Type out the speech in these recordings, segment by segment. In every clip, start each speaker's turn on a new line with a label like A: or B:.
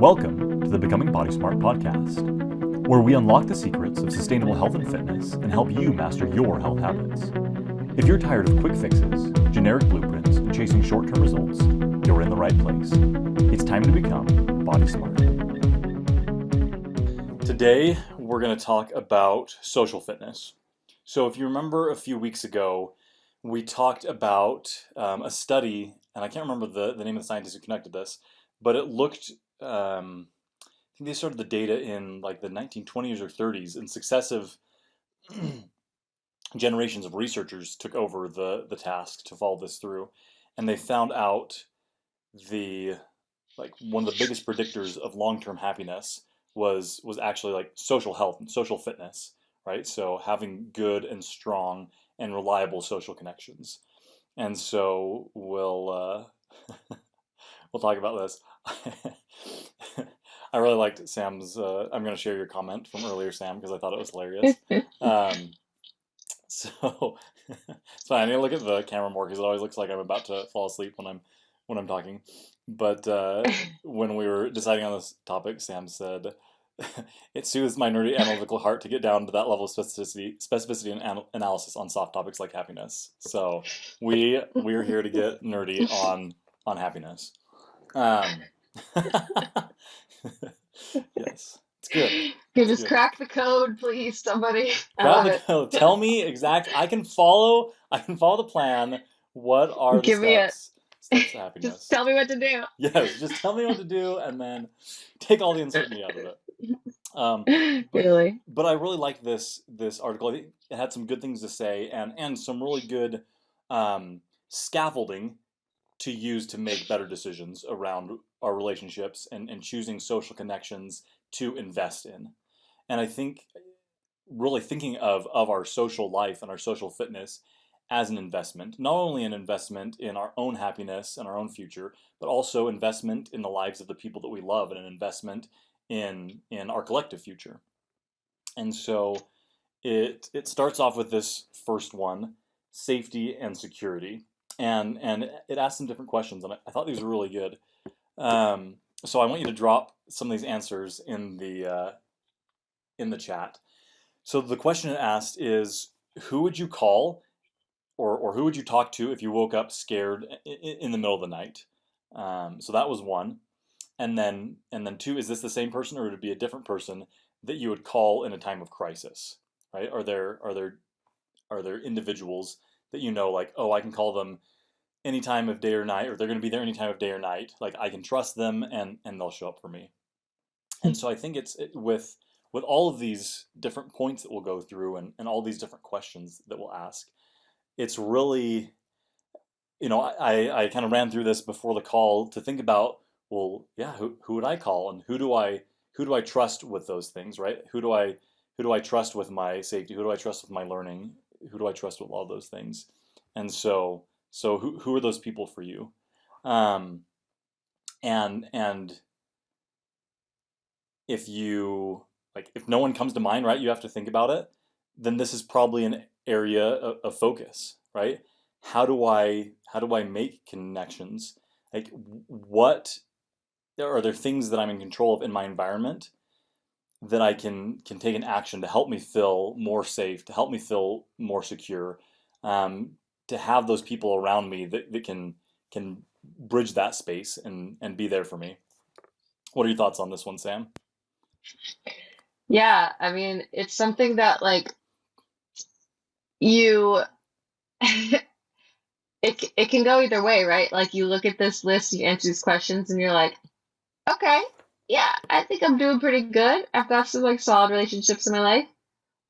A: Welcome to the Becoming Body Smart podcast, where we unlock the secrets of sustainable health and fitness and help you master your health habits. If you're tired of quick fixes, generic blueprints, and chasing short-term results, you're in the right place. It's time to become Body Smart. Today, we're going to talk about social fitness. So if you remember a few weeks ago, we talked about a study, and I can't remember the name of the scientist who connected this, but it looked, I think they started the data in like the 1920s or 30s, and successive generations of researchers took over the task to follow this through, and they found out one of the biggest predictors of long-term happiness was actually like social health and social fitness, right? So having good and strong and reliable social connections. And so we'll talk about this. I really liked Sam's. I'm going to share your comment from earlier, Sam, because I thought it was hilarious. So I need to look at the camera more because it always looks like I'm about to fall asleep when I'm talking. But when we were deciding on this topic, Sam said, "It soothes my nerdy analytical heart to get down to that level of specificity and analysis on soft topics like happiness." So we're here to get nerdy on happiness. Yes, it's good.
B: You just crack the code, please, somebody.
A: Crack the code. Tell me exactly. I can follow the plan. What are the
B: Give me
A: steps? Steps to happiness.
B: Just tell me what to do.
A: Yes, just tell me what to do, and then take all the uncertainty out of it.
B: Really?
A: But I really liked this article. I think it had some good things to say, and some really good scaffolding to use to make better decisions around our relationships and choosing social connections to invest in. And I think really thinking of our social life and our social fitness as an investment, not only an investment in our own happiness and our own future, but also investment in the lives of the people that we love and an investment in our collective future. And so it starts off with this first one, safety and security. And it asks some different questions, and I thought these were really good. So I want you to drop some of these answers in the chat. So the question it asked is, who would you call or who would you talk to if you woke up scared in the middle of the night? So that was one. And then two, is this the same person or would it be a different person that you would call in a time of crisis, right? Are there individuals that you know, like, oh, I can call them any time of day or night, or they're going to be there any time of day or night. Like, I can trust them and they'll show up for me. And so I think with all of these different points that we'll go through and all these different questions that we'll ask, it's really, I kind of ran through this before the call to think about, well, yeah, who would I call and who do I trust with those things, right? Who do I trust with my safety? Who do I trust with my learning? Who do I trust with all those things? And so who are those people for you? And if no one comes to mind, right, you have to think about it, then this is probably an area of focus, right? How do I make connections? Like, what are there things that I'm in control of in my environment that I can take an action to help me feel more safe, to help me feel more secure, to have those people around me that can bridge that space and be there for me. What are your thoughts on this one, Sam?
B: Yeah, I mean, it's something that like you it can go either way, right? Like you look at this list, you answer these questions and you're like, okay, yeah, I think I'm doing pretty good. I've got some like solid relationships in my life.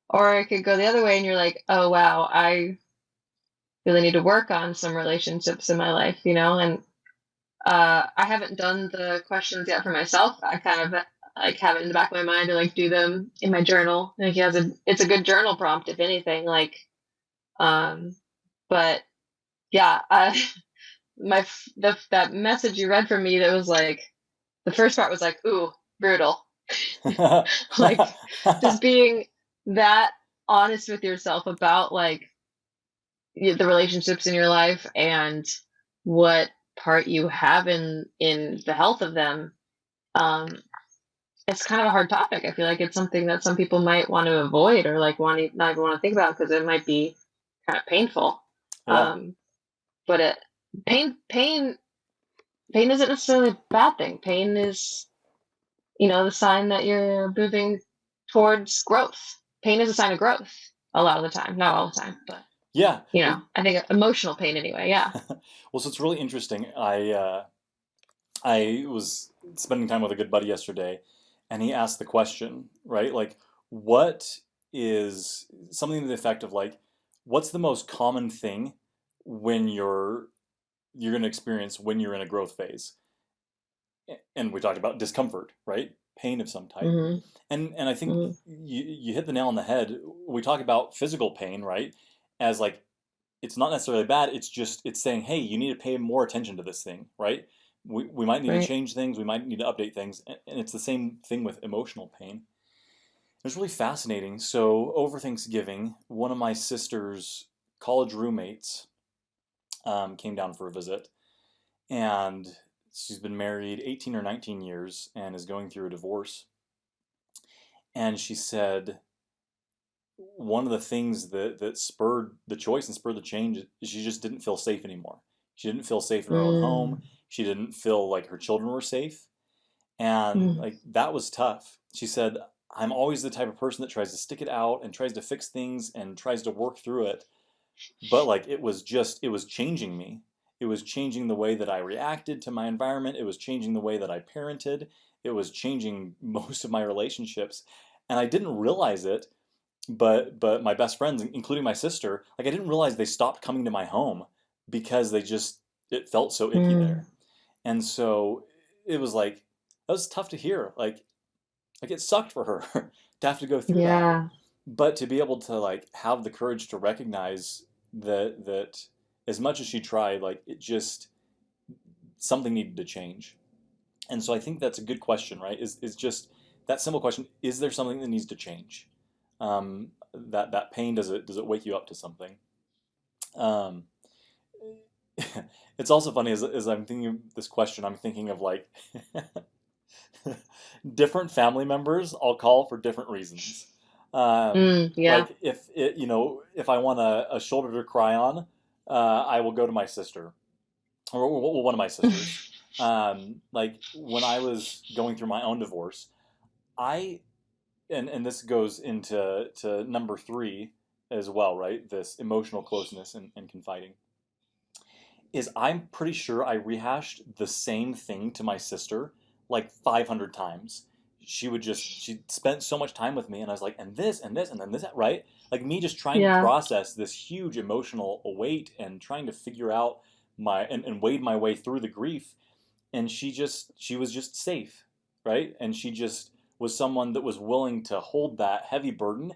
B: Or it could go the other way and you're like, oh wow, I really need to work on some relationships in my life, and I haven't done the questions yet for myself. I kind of like have it in the back of my mind to like do them in my journal. Like it's a good journal prompt, if anything. Like, but yeah, that message you read from me that was like the first part was like, ooh, brutal. Like just being that honest with yourself about like the relationships in your life and what part you have in the health of them Um, it's kind of a hard topic. I feel like it's something that some people might want to avoid or like want to not even want to think about because it might be kind of painful.
A: Yeah.
B: Um, but pain, pain, pain isn't necessarily a bad thing. Pain is, the sign that you're moving towards growth. Pain is a sign of growth a lot of the time, not all the time, but
A: Yeah. Well,
B: I think emotional pain anyway. Yeah.
A: well, so it's really interesting. I was spending time with a good buddy yesterday, and he asked the question, right? Like, what is something to the effect of like, what's the most common thing when you're going to experience when you're in a growth phase? And we talked about discomfort, right? Pain of some type.
B: Hmm.
A: And I think
B: Hmm.
A: you hit the nail on the head. We talk about physical pain, right? As like it's not necessarily bad. It's just it's saying, hey, you need to pay more attention to this thing, right? We might need to
B: Right.
A: change things. We might need to update things, and it's the same thing with emotional pain. It's really fascinating. So over Thanksgiving, one of my sister's college roommates came down for a visit, and she's been married 18 or 19 years and is going through a divorce. And she said one of the things that spurred the choice and spurred the change is she just didn't feel safe anymore. She didn't feel safe in her own home.
B: Mm.
A: She didn't feel like her children were safe. And
B: Mm.
A: like that was tough. She said, I'm always the type of person that tries to stick it out and tries to fix things and tries to work through it. But like it was changing me. It was changing the way that I reacted to my environment. It was changing the way that I parented. It was changing most of my relationships. And I didn't realize it, but my best friends, including my sister, like I didn't realize they stopped coming to my home because they just it felt so icky
B: Mm.
A: there. And so it was like that was tough to hear. Like it sucked for her to have to go through that.
B: Yeah.
A: But to be able to like have the courage to recognize that as much as she tried, like it just something needed to change. And so I think that's a good question, right? Is just that simple question: is there something that needs to change? That pain does it wake you up to something? Um, it's also funny as I'm thinking of this question, I'm thinking of like different family members I'll call for different reasons.
B: Mm. Yeah.
A: Like if it, if I want a shoulder to cry on, I will go to my sister or one of my sisters. Like when I was going through my own divorce, I and this goes into to number three as well, right? This emotional closeness and confiding is I'm pretty sure I rehashed the same thing to my sister like 500 times. She spent so much time with me, and I was like, and this, and this, and then this, right? Like me just trying to
B: Yeah.
A: process this huge emotional weight and trying to figure out and wade my way through the grief. And she was just safe, right? And she just was someone that was willing to hold that heavy burden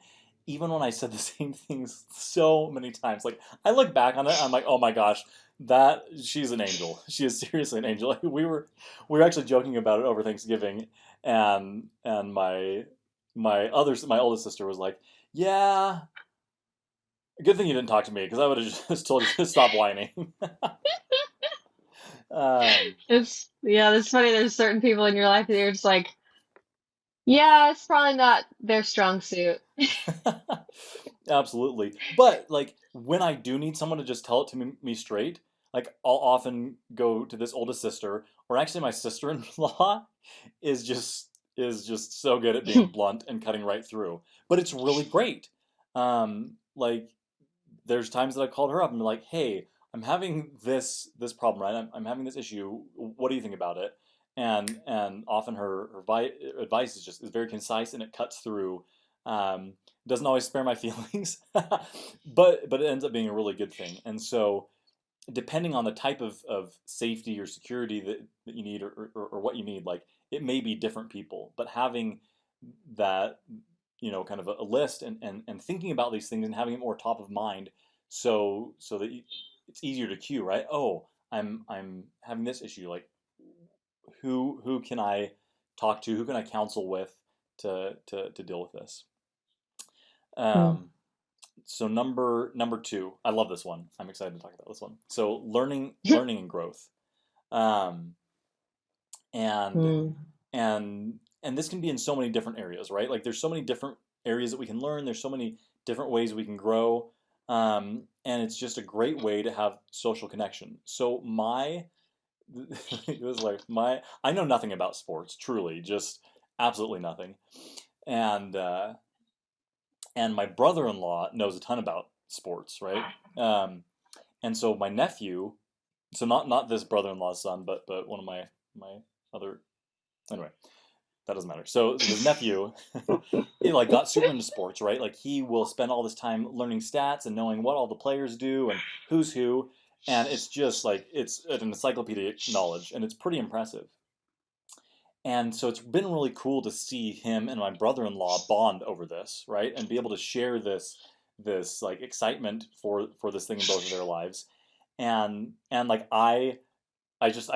A: even when I said the same things so many times. Like I look back on it, I'm like, oh my gosh, that she's an angel. She is seriously an angel. Like, we were actually joking about it over Thanksgiving, and my oldest sister was like, yeah, good thing you didn't talk to me because I would have just told you to stop whining. um,
B: It's funny. There's certain people in your life that you're just like, yeah, it's probably not their strong suit.
A: Absolutely. But like when I do need someone to just tell it to me straight, like I'll often go to this oldest sister, or actually my sister-in-law is just so good at being blunt and cutting right through. But it's really great. Like there's times that I've called her up and be like, "Hey, I'm having this problem, right? I'm having this issue. What do you think about it?" And often her advice is very concise and it cuts through. Um, doesn't always spare my feelings, but it ends up being a really good thing. And so, depending on the type of safety or security that you need or what you need, like it may be different people, but having that kind of a list and thinking about these things and having it more top of mind so that it's easier to cue, right? Oh, I'm having this issue, like who can I talk to, who can I counsel with to deal with this.
B: Mm.
A: um, so number two, I love this one, I'm excited to talk about this one. So learning and growth, um, and
B: Mm.
A: and this can be in so many different areas, right? Like there's so many different areas that we can learn. There's so many different ways we can grow, and it's just a great way to have social connection. So my it was like my I know nothing about sports, truly, just absolutely nothing, and uh, and my brother-in-law knows a ton about sports, right? Um, and so my nephew, so not this brother-in-law's son, but one of my other anyway, that doesn't matter. So his nephew, he like got super into sports, right? Like he will spend all this time learning stats and knowing what all the players do and who's who, and it's just like it's an encyclopedic knowledge, and it's pretty impressive. And so it's been really cool to see him and my brother-in-law bond over this, right? And be able to share this like excitement for this thing in both of their lives. And like I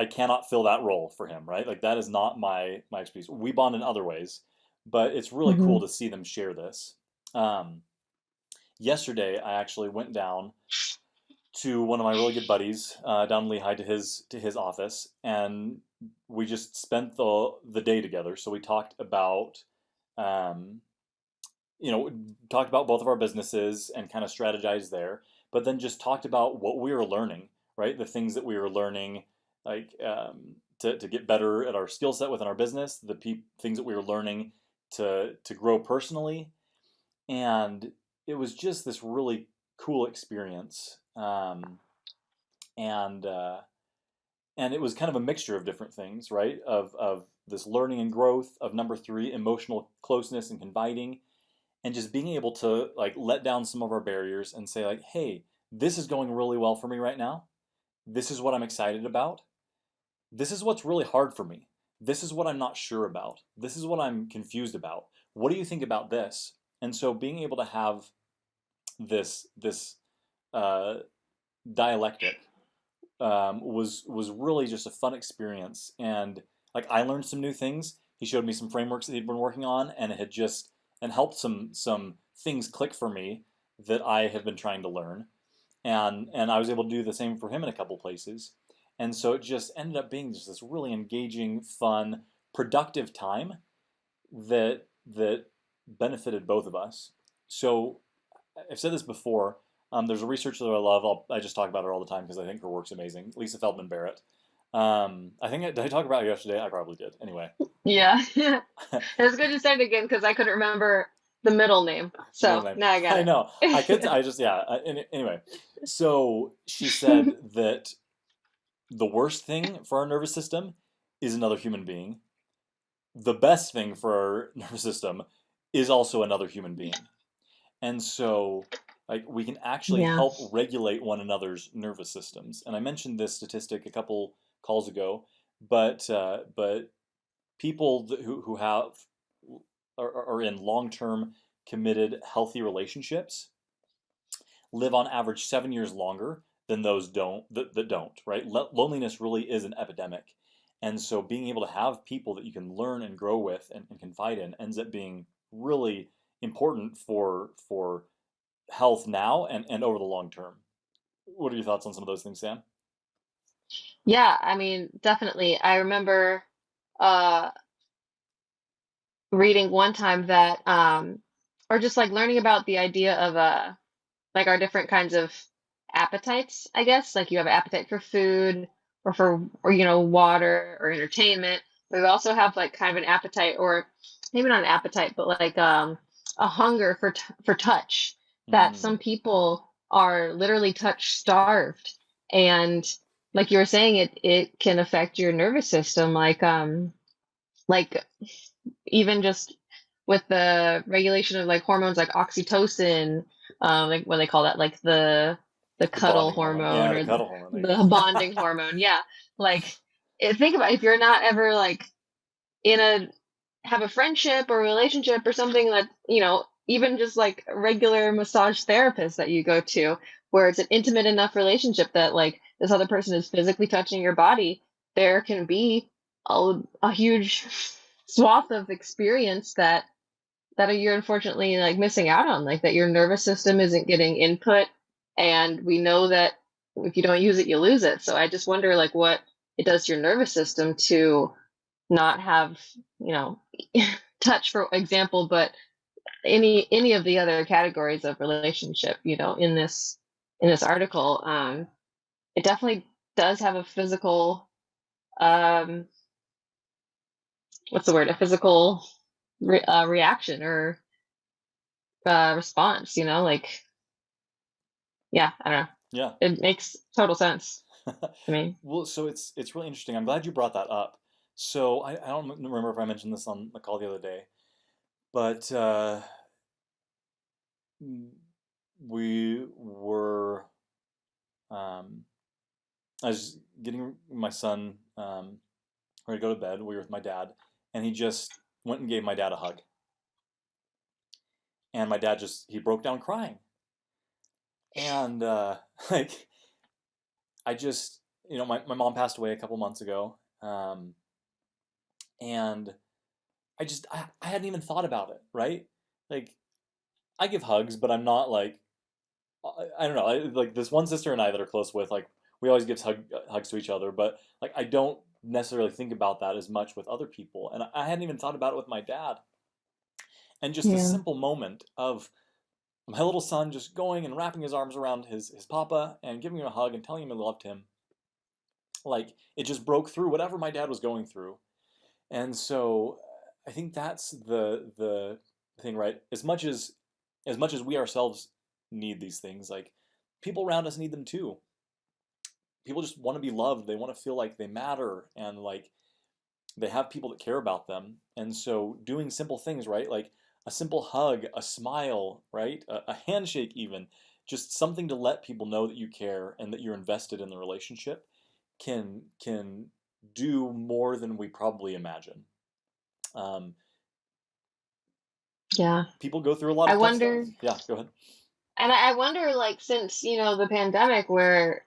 A: cannot fill that role for him, right? Like that is not my expertise. We bond in other ways, but it's really cool
B: Hmm.
A: to see them share this. Um, Yesterday, I actually went down to one of my really good buddies down in Lehigh to his office, and we just spent the day together. So we talked about um, talked about both of our businesses and kind of strategized there, but then just talked about what we were learning, right? The things that we were learning, like to get better at our skill set within our business, things that we were learning to grow personally, and it was just this really cool experience. And and it was kind of a mixture of different things, right? Of this learning and growth, of number three, emotional closeness and confiding, and just being able to like let down some of our barriers and say like, hey, this is going really well for me right now. This is what I'm excited about. This is what's really hard for me. This is what I'm not sure about. This is what I'm confused about. What do you think about this? And so being able to have this uh, dialectic was really just a fun experience. And like I learned some new things. He showed me some frameworks that he'd been working on, and it had just and helped some things click for me that I have been trying to learn. And I was able to do the same for him in a couple places. And so it just ended up being just this really engaging, fun, productive time that benefited both of us. So I've said this before. There's a researcher that I love. I just talk about her all the time because I think her work's amazing. Lisa Feldman Barrett. I think did I talk about her yesterday? I probably did. Anyway,
B: Yeah. It's good to say it again because I couldn't remember the middle name.
A: middle
B: So
A: name.
B: now I got
A: I know. I could.
B: it.
A: I just yeah. Anyway, so she said that the worst thing for our nervous system is another human being. The best thing for our nervous system is also another human being. And so, like, we can actually
B: Yeah.
A: help regulate one another's nervous systems. And I mentioned this statistic a couple calls ago, but people who have are in long-term committed healthy relationships live on average 7 years longer than those that don't, right? Loneliness really is an epidemic. And so being able to have people that you can learn and grow with and confide in ends up being really important for health now and over the long term. What are your thoughts on some of those things, Sam?
B: Yeah, I mean, definitely. I remember uh reading one time that or just like learning about the idea of like our different kinds of appetites, I guess. Like you have an appetite for food or for or water or entertainment. But we also have like kind of an appetite or maybe not an appetite, but like a hunger for for touch that
A: Mm,
B: some people are literally touch starved. And like you were saying, it can affect your nervous system like even just with the regulation of like hormones like oxytocin, like what they call that, like the
A: the
B: cuddle
A: bonding hormone.
B: hormone
A: Yeah, the
B: or
A: cuddle hormone. There you
B: the
A: go.
B: bonding hormone. Yeah. Like think about if you're not ever like in a have a friendship or relationship or something that, even just like a regular massage therapist that you go to where it's an intimate enough relationship that like this other person is physically touching your body, there can be a huge swath of experience that you're unfortunately like missing out on, like that your nervous system isn't getting input, and we know that if you don't use it, you lose it. So I just wonder like what it does to your nervous system to not have, you know, touch for example, but any of the other categories of relationship, in this article, it definitely does have a physical, um, what's the word? A physical reaction or response. Like yeah, I don't know.
A: Yeah.
B: It makes total sense to me.
A: Well, so it's really interesting. I'm glad you brought that up. So I don't remember if I mentioned this on the call the other day, but we were um, I was getting my son ready to go to bed. We were with my dad, and he just went and gave my dad a hug, and my dad just he broke down crying, and like I just my mom passed away a couple months ago, and I hadn't even thought about it, right? Like I give hugs, but I'm not like I don't know. Like this one sister and I that are close with, like we always give hugs to each other, but like I don't necessarily think about that as much with other people, and I hadn't even thought about it with my dad. And just the
B: Yeah.
A: simple moment of my little son just going and wrapping his arms around his papa and giving him a hug and telling him he loved him, like it just broke through whatever my dad was going through. And so I think that's the thing, right? As much as we ourselves need these things, like people around us need them too. People just want to be loved. They want to feel like they matter and like they have people that care about them. And so doing simple things, right? Like a simple hug, a smile, right? A handshake even, just something to let people know that you care and that you're invested in the relationship can do more than we probably imagine. Um,
B: Yeah.
A: People go through a lot
B: I
A: of tough stuff.
B: wonder,
A: Yeah, go ahead.
B: and I wonder, like, since, the pandemic where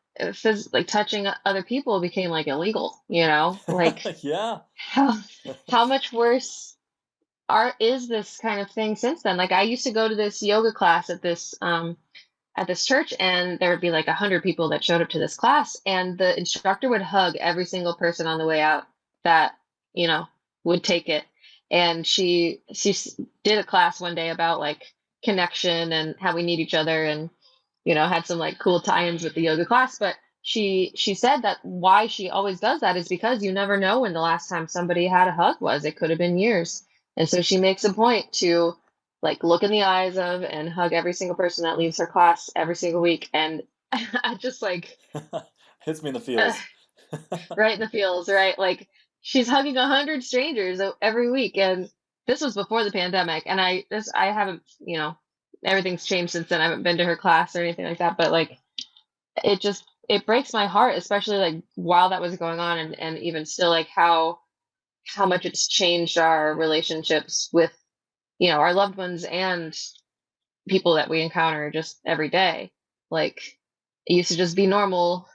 B: like touching other people became like illegal, like
A: Yeah.
B: how, how much worse is this kind of thing since then? Like I used to go to this yoga class at this church, and there would be like 100 people that showed up to this class, and the instructor would hug every single person on the way out that you know would take it. And she did a class one day about like connection and how we need each other, and had some like cool tie-ins with the yoga class. But she said that why she always does that is because you never know when the last time somebody had a hug was. It could have been years. And so she makes a point to like look in the eyes of and hug every single person that leaves her class every single week. And I just like
A: Hits me in the feels.
B: right in the feels, right? Like she's hugging 100 strangers every week, and this was before the pandemic. And I haven't, everything's changed since then. I haven't been to her class or anything like that, but like it breaks my heart, especially like while that was going on, and even still like how much it's changed our relationships with our loved ones and people that we encounter just every day. Like it used to just be normal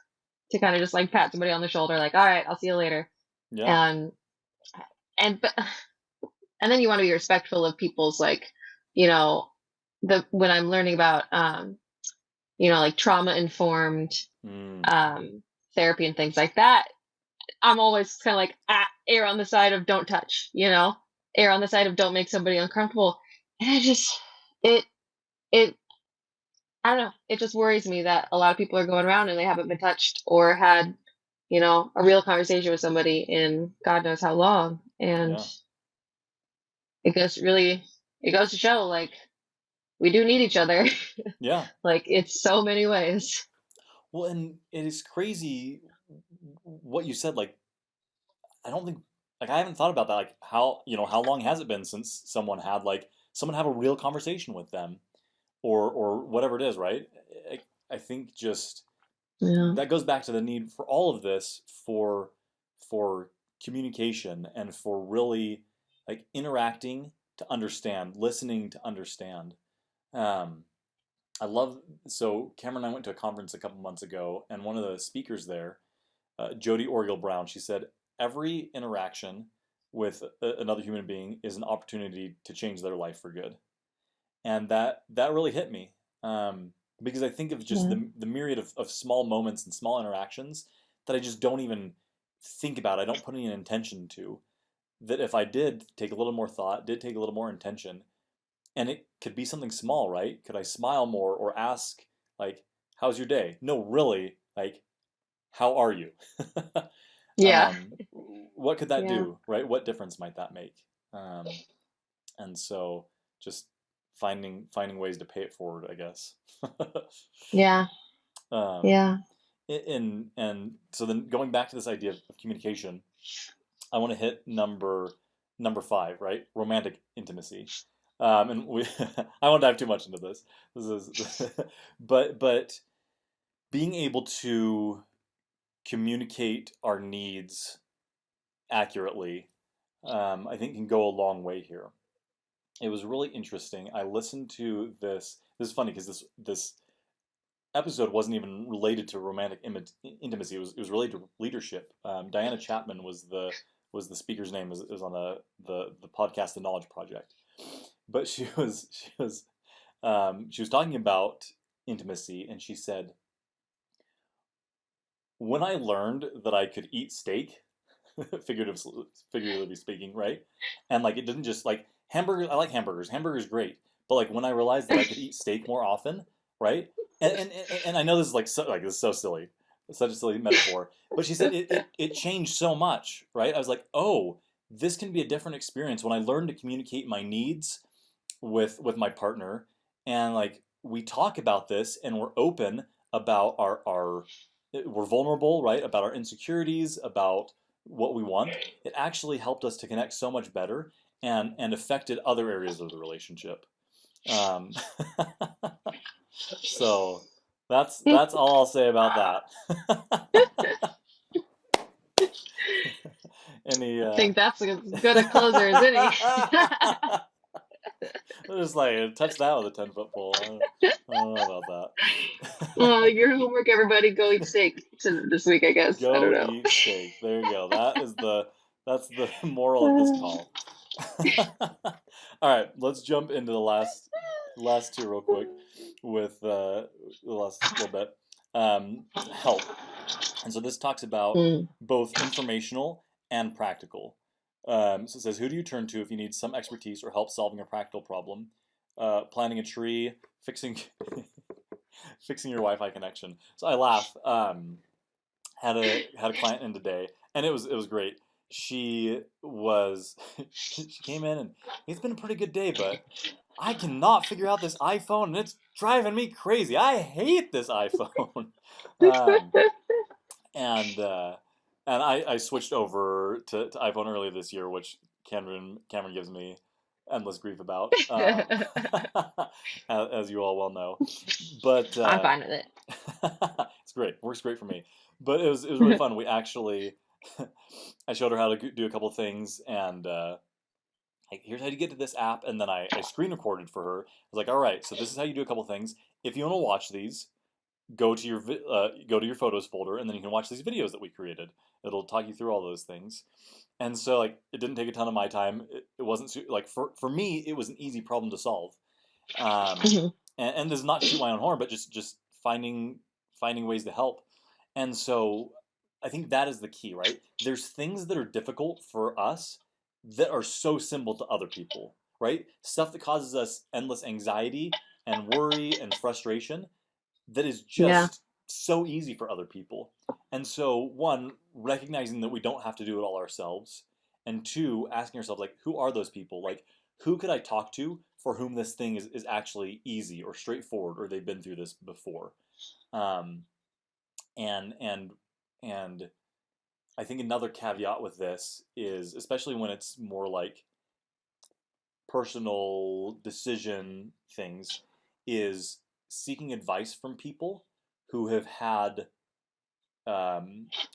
B: to kind of just like pat somebody on the shoulder, like, all right, I'll see you later.
A: Yeah.
B: And but and then you want to be respectful of people's like, you know, when I'm learning about like trauma informed
A: Mm.
B: therapy and things like that, I'm always kind of like, err on the side of don't touch, err on the side of don't make somebody uncomfortable. And it, it, I don't know, it just worries me that a lot of people are going around and they haven't been touched or had, a real conversation with somebody in God knows how long. And
A: Yeah.
B: it goes to show like we do need each other.
A: Yeah.
B: Like it's so many ways.
A: Well, and it is crazy what you said. Like, I don't think, like, I haven't thought about that. Like, how long has it been since someone have a real conversation with them, or whatever it is, right? I think just
B: Yeah.
A: that goes back to the need for all of this for communication and for really like interacting to understand, listening to understand. Um, I love so Cameron and I went to a conference a couple months ago, and one of the speakers there, Jody Oriel Brown, she said every interaction with another human being is an opportunity to change their life for good, and that really hit me, because I think of just
B: Yeah.
A: the myriad of small moments and small interactions that I just don't even think about. I don't put any intention to, that if I did take a little more thought, did take a little more intention, and it could be something small, right? Could I smile more or ask, like, how's your day? No, really, like, how are you?
B: Yeah.
A: What could that
B: Yeah.
A: do, right? What difference might that make? Um, and so just finding ways to pay it forward, I guess.
B: Yeah.
A: um,
B: Yeah.
A: and so then going back to this idea of communication, I want to hit number five, right? Romantic intimacy. And we I won't dive too much into this. This is but being able to communicate our needs accurately, I think can go a long way here. It was really interesting. I listened to this. This is funny because this episode wasn't even related to romantic intimacy. It was related to leadership. Diana Chapman was the speaker's name. It was on the podcast The Knowledge Project, but she was talking about intimacy, and she said, when I learned that I could eat steak, figuratively speaking, right? And like it didn't just like hamburgers. I like hamburgers. Hamburgers great, but like when I realized that I could eat steak more often, right? And I know this is this is so silly, it's such a silly metaphor. But she said it changed so much, right? I was like, oh, this can be a different experience when I learned to communicate my needs with my partner, and like we talk about this and we're open about our we're vulnerable, right? About our insecurities, about what we want. It actually helped us to connect so much better and affected other areas of the relationship. Um, so that's all I'll say about that. Any
B: I think that's as good a closer as any.
A: just like touch that with a 10-foot pole. I don't know about that.
B: Your homework, everybody, go eat steak this week, I guess. I don't
A: Go
B: know.
A: eat steak. There you go. That's the moral of this call. All right, let's jump into the last two real quick with the last little bit. Help. And so this talks about
B: Mm.
A: both informational and practical. So it says, who do you turn to if you need some expertise or help solving a practical problem? Planting a tree, fixing fixing your Wi-Fi connection. So I laugh. Had a client in today, and it was great. She came in, and it's been a pretty good day, but I cannot figure out this iPhone, and it's driving me crazy. I hate this iPhone. um, and I switched over to iPhone earlier this year, which Cameron gives me endless grief about, as you all well know. But
B: I'm fine with
A: it's great. Works great for me. But it was really fun. We actually, I showed her how to do a couple things, and like, here's how you get to this app, and then I screen recorded for her. I was like, all right, so this is how you do a couple things. If you want to watch these, go to your photos folder, and then you can watch these videos that we created. It'll talk you through all those things. And so like it didn't take a ton of my time. It wasn't like for me it was an easy problem to solve. Um,
B: it.
A: and this is not to toot my own horn, but just finding ways to help. And so I think that is the key, right? There's things that are difficult for us that are so simple to other people, right? Stuff that causes us endless anxiety and worry and frustration that is
B: Yeah.
A: just so easy for other people. And so, one, recognizing that we don't have to do it all ourselves, and two, asking ourselves, like, who are those people? Like, who could I talk to for whom this thing is actually easy or straightforward, or they've been through this before? Um, and and and I think another caveat with this is, especially when it's more like personal decision things, is seeking advice from people who have had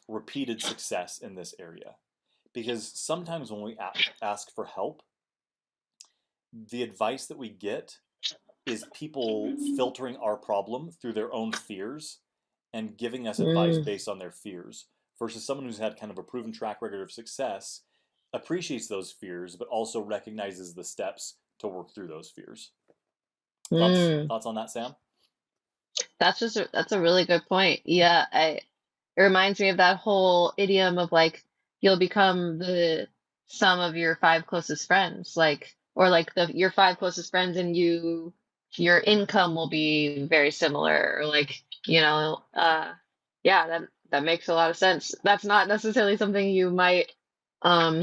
A: repeated success in this area. Because sometimes when we ask for help, the advice that we get is people filtering our problem through their own fears and giving us advice
B: Mm.
A: based on their fears, versus someone who's had kind of a proven track record of success, appreciates those fears, but also recognizes the steps to work through those fears. Thoughts
B: Mm.
A: thoughts on that, Sam?
B: That's a really good point. Yeah, it reminds me of that whole idiom of like you'll become the some of your five closest friends, like, or like your five closest friends and your income will be very similar, or like, yeah, that makes a lot of sense. That's not necessarily something you might um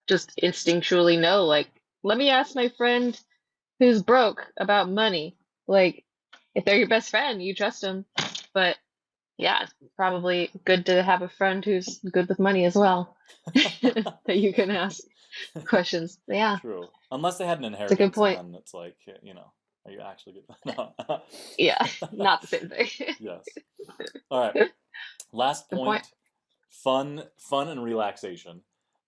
B: just instinctually know. Like, let me ask my friend who's broke about money. Like, if they're your best friend, you trust them. But yeah, it's probably good to have a friend who's good with money as well that you can ask questions. Yeah,
A: True. Unless they had an
B: it's a good
A: inheritance, and
B: point.
A: then it's like, are you actually good? No.
B: Yeah, not the same thing.
A: Yes. All right. Last
B: Good point.
A: point, fun and relaxation.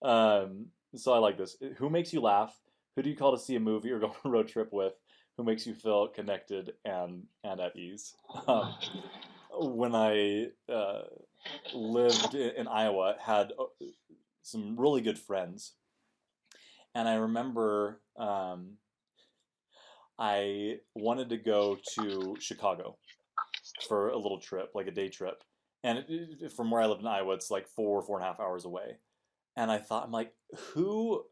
A: So I like this. Who makes you laugh? Who do you call to see a movie or go on a road trip with? Who makes you feel connected and at ease? When I lived in Iowa, had some really good friends, and I remember I wanted to go to Chicago for a little trip, like a day trip. And from where I lived in Iowa, it's like 4.5 hours away. And I thought, I'm like, who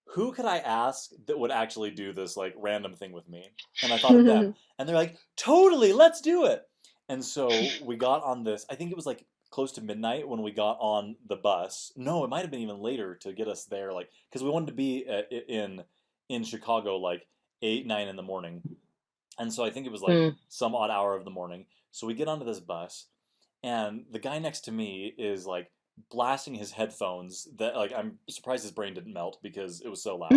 A: could I ask that would actually do this like random thing with me? And I thought of them, and they're like, totally, let's do it. And so we got on this. I think it was like close to midnight when we got on the bus. No, it might have been even later to get us there, like because we wanted to be in Chicago like 8, 9 in the morning. And so I think it was like
B: Hmm.
A: some odd hour of the morning. So we get onto this bus, and the guy next to me is like blasting his headphones that like I'm surprised his brain didn't melt because it was so loud.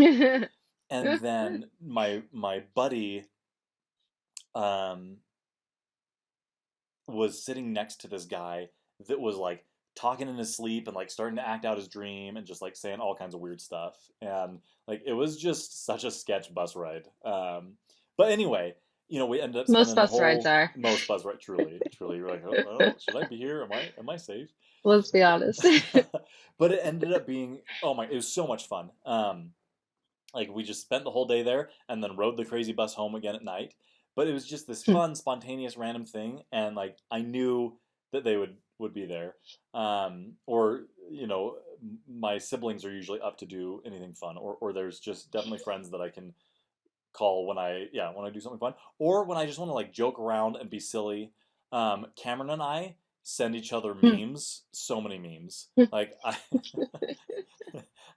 A: And then my buddy um was sitting next to this guy that was like talking in his sleep and like starting to act out his dream and just like saying all kinds of weird stuff. And like it was just such a sketch bus ride. But anyway, we ended up
B: Most
A: spending the
B: bus rides
A: whole
B: are.
A: most bus ride, truly you're like, oh, should I be here? Am I safe?
B: Let's be honest.
A: But it ended up being, oh my, it was so much fun. Like we just spent the whole day there and then rode the crazy bus home again at night. But it was just this fun, spontaneous, random thing, and like I knew that they would be there. Or my siblings are usually up to do anything fun, or there's just definitely friends that I can call when I do something fun, or when I just want to like joke around and be silly. Cameron and I send each other memes, so many memes. Like I'll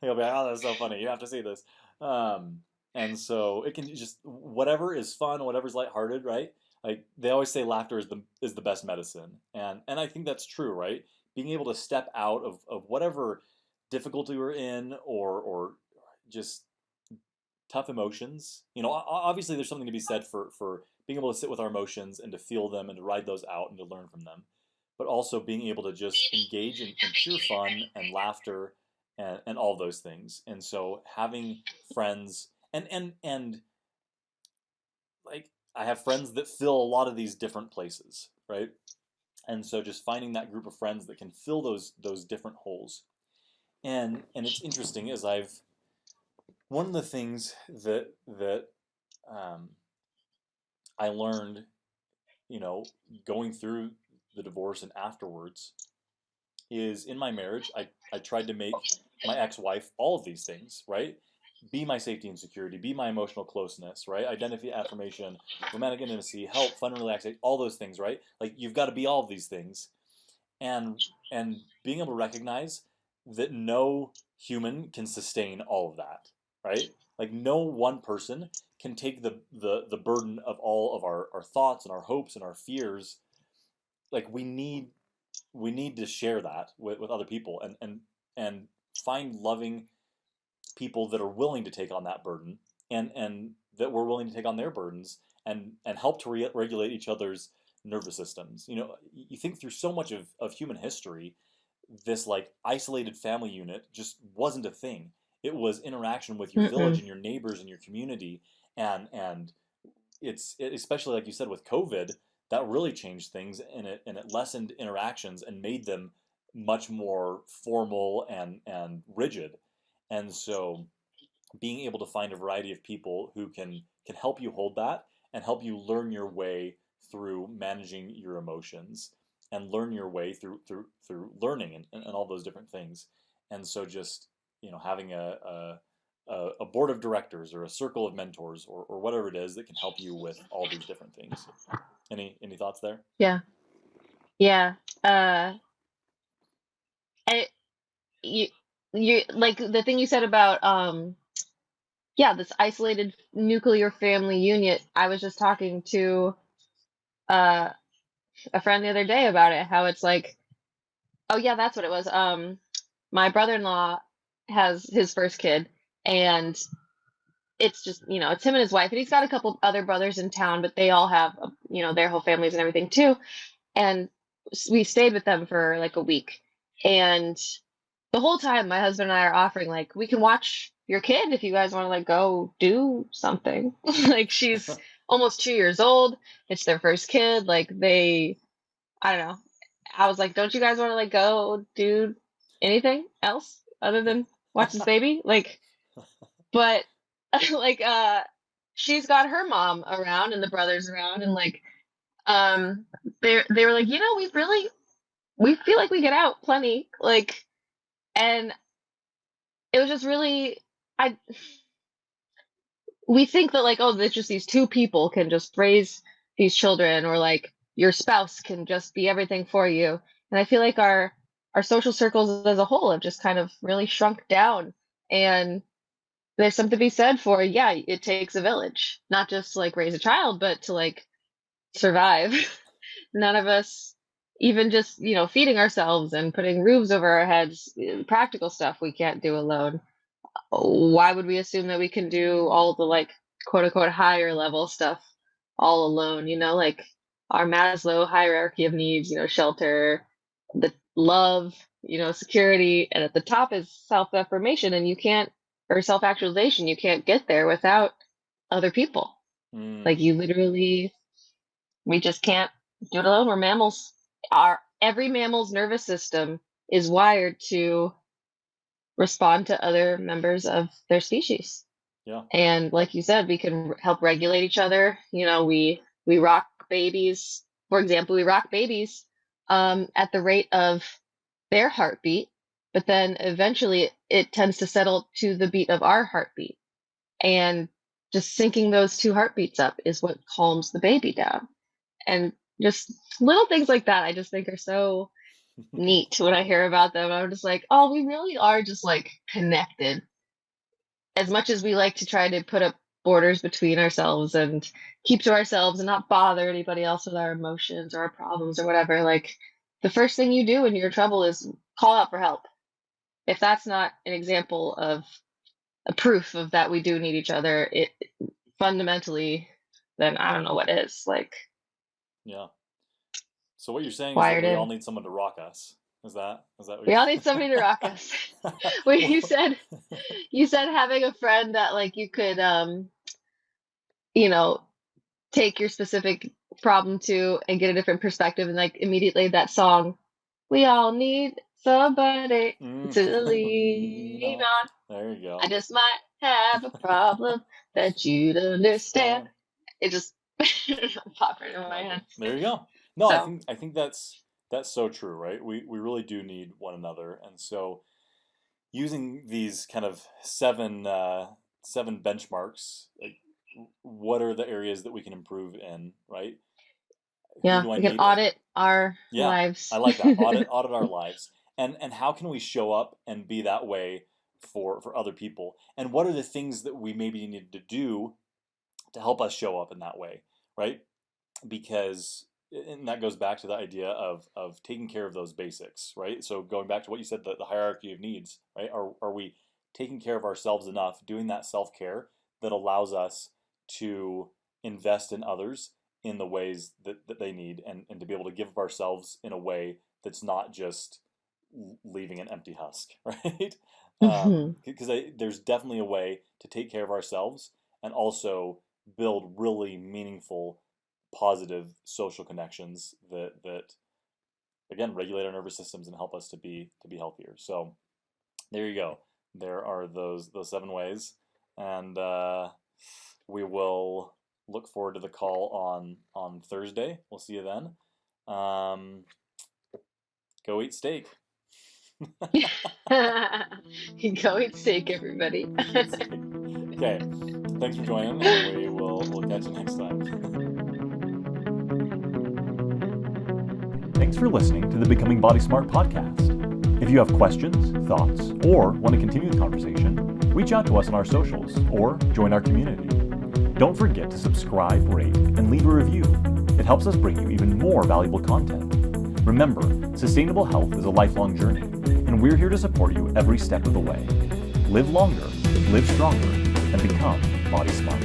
A: be like, oh, that's so funny. You have to see this. Um, and so it can just whatever is fun, whatever's lighthearted, right? Like they always say, laughter is the best medicine, and I think that's true, right? Being able to step out of whatever difficulty we're in, or just tough emotions. Obviously there's something to be said for being able to sit with our emotions and to feel them and to ride those out and to learn from them, but also being able to just engage in pure fun and laughter and all those things. And so having friends and like I have friends that fill a lot of these different places, right? And so just finding that group of friends that can fill those different holes. And it's interesting as I've one of the things that um, I learned, going through the divorce and afterwards, is in my marriage, I tried to make my ex-wife all of these things, right? Be my safety and security, be my emotional closeness, right? Identity, affirmation, romantic intimacy, help, fun and relaxation, all those things, right? Like you've got to be all of these things. And being able to recognize that no human can sustain all of that, right? Like no one person can take the burden of all of our thoughts and our hopes and our fears. Like we need to share that with other people, and find loving people that are willing to take on that burden, and that we're willing to take on their burdens, and help to regulate each other's nervous systems. You think through so much of human history, this like isolated family unit just wasn't a thing. It was interaction with your village
B: Mm-mm.
A: and your neighbors and your community, and especially like you said with COVID, that really changed things, and it lessened interactions and made them much more formal and rigid. And so being able to find a variety of people who can help you hold that and help you learn your way through managing your emotions and learn your way through learning and all those different things. And so just having a board of directors or a circle of mentors or whatever it is that can help you with all these different things. Any thoughts there?
B: Yeah. Yeah. Uh, I, you, you like the thing you said about yeah, this isolated nuclear family unit. I was just talking to uh a friend the other day about it, how it's like, oh yeah, that's what it was. My brother-in-law has his first kid, and it's just, it's him and his wife, and he's got a couple other brothers in town, but they all have, their whole families and everything too. And we stayed with them for like a week. And the whole time, my husband and I are offering, like, we can watch your kid if you guys want to, like, go do something. Like, she's almost 2 years old. It's their first kid. Like, I don't know. I was like, don't you guys want to, like, go do anything else other than watch this baby? Like, but, like, she's got her mom around and the brothers around, and, like, um, they were like, we feel like we get out plenty. Like, and it was just really, I we think that, like, oh, there's just these two people can just raise these children, or like your spouse can just be everything for you. And I feel like our social circles as a whole have just kind of really shrunk down. And there's something to be said for, yeah, it takes a village, not just to, like, raise a child, but to, like, survive. None of us, even just, feeding ourselves and putting roofs over our heads, practical stuff we can't do alone. Why would we assume that we can do all the, like, quote unquote higher level stuff all alone? Like our Maslow hierarchy of needs, shelter, the love, security, and at the top is self-affirmation, and you can't, or self-actualization, you can't get there without other people.
A: Mm,
B: Like, you literally, we just can't do it alone. We're mammals. Every mammal's nervous system is wired to respond to other members of their species.
A: yeah.
B: And like you said, we can help regulate each other. We rock babies. For example, we rock babies at the rate of their heartbeat, but then eventually it tends to settle to the beat of our heartbeat. And just syncing those two heartbeats up is what calms the baby down. And just little things like that, I just think are so neat when I hear about them. I'm just like, oh, we really are just, like, connected. As much as we like to try to put up borders between ourselves and keep to ourselves and not bother anybody else with our emotions or our problems or whatever, like, the first thing you do when you're in trouble is call out for help. If that's not an example of a proof of that we do need each other, it fundamentally, then I don't know what is. Like,
A: Yeah. So what you're saying is that
B: wired
A: we all
B: in.
A: need someone to rock us. Is that what
B: We all need somebody to rock us. Well, you
A: well,
B: said you said having a friend that, like, you could you know take your specific problem to and get a different perspective, and, like, immediately that song, we all need somebody
A: mm,
B: to
A: lean
B: lean
A: on.
B: on.
A: There you
B: I
A: go.
B: just might have a problem that you'd understand.
A: Stand.
B: It just popped right in
A: I
B: my
A: like it.
B: head.
A: There you go. No, I
B: So,
A: think I think that's so true, right? We really do need one another, and so using these kind of seven benchmarks, like what are the areas that we can improve in, right? Who
B: yeah,
A: do I
B: we can
A: need?
B: audit our
A: Yeah, I
B: lives.
A: like that. Audit our lives, and how can we show up and be that way for other people? And what are the things that we maybe need to do to help us show up in that way, right? Because and that goes back to the idea of taking care of those basics, right? So going back to what you said, the hierarchy of needs, right? Are we taking care of ourselves enough, doing that self-care that allows us to invest in others in the ways that they need, and to be able to give of ourselves in a way that's not just leaving an empty husk, right?
B: Mhm.
A: Because there's definitely a way to take care of ourselves and also build really meaningful, positive social connections that again regulate our nervous systems and help us to be healthier. So there you go. There are those seven ways, and we will look forward to the call on Thursday. We'll see you then. Go eat steak.
B: Go eat steak, everybody.
A: Okay, thanks for joining, and we'll catch you next time. Thanks for listening to the Becoming Body Smart podcast. If you have questions, thoughts, or want to continue the conversation, reach out to us on our socials or join our community. Don't forget to subscribe, rate, and leave a review. It helps us bring you even more valuable content. Remember, sustainable health is a lifelong journey, and we're here to support you every step of the way. Live longer, live stronger, and become body smart.